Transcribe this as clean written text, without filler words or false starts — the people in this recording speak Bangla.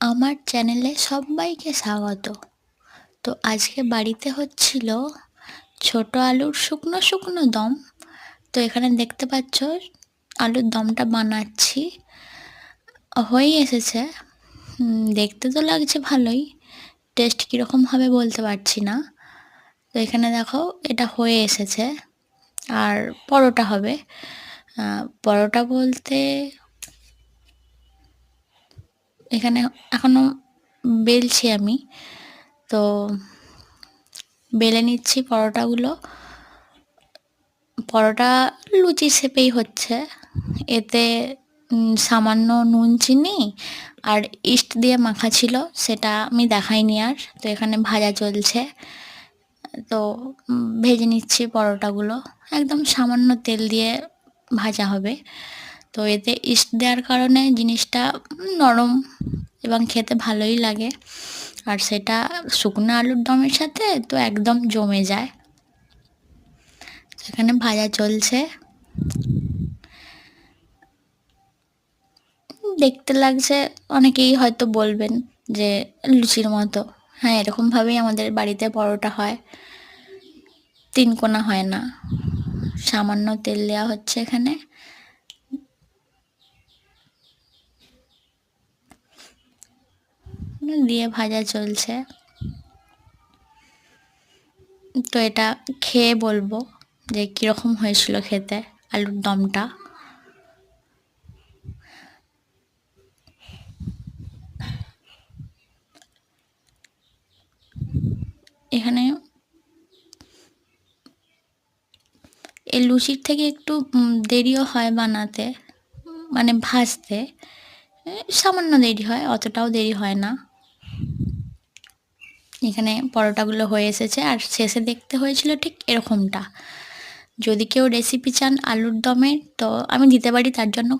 আমার চ্যানেলে সবাইকে স্বাগত। তো আজকে বাড়িতে হচ্ছিল ছোট আলুর শুকনো শুকনো দম। তো এখানে দেখতে পাচ্ছ আলুর দমটা বানাচ্ছি, হয়েই এসেছে। দেখতে তো লাগছে ভালোই, টেস্ট কীরকম হবে বলতে পারছি না। তো এখানে দেখো এটা হয়ে এসেছে, আর পরোটা হবে। পরোটা বলতে এখানে এখনও বেলছি আমি, তো বেলে নিচ্ছি পরোটাগুলো। পরোটা লুচির শেপেই হচ্ছে, এতে সামান্য নুন চিনি আর ইস্ট দিয়ে মাখা ছিল, সেটা আমি দেখাইনি আর। তো এখানে ভাজা চলছে, তো ভেজে নিচ্ছি পরোটাগুলো, একদম সামান্য তেল দিয়ে ভাজা হবে। তো এতে ইস্ট দেওয়ার কারণে জিনিসটা নরম এবং খেতে ভালোই লাগে, আর সেটা শুকনো আলুর দমের সাথে তো একদম জমে যায়। এখানে ভাজা চলছে, দেখতে লাগছে, অনেকেই হয়তো বলবেন যে লুচির মতো। হ্যাঁ, এরকমভাবেই আমাদের বাড়িতে পরোটা হয়, তিন কোনা হয় না। সামান্য তেল দেওয়া হচ্ছে এখানে, দিয়ে ভাজা চলছে। তো এটা খেয়ে বলবো যে কীরকম হয়েছিল খেতে আলুর দমটা। এখানে এই লুচির থেকে একটু দেরিও হয় বানাতে, মানে ভাজতে সামান্য দেরি হয়, অতটাও দেরি হয় না। এখানে পরোটাগুলো হয়ে এসেছে, আর শেষে দেখতে হয়েছিল ঠিক এরকমটা। যদি কেউ রেসিপি চান আলুর দমের, তো আমি দিতে পারি, তার জন্য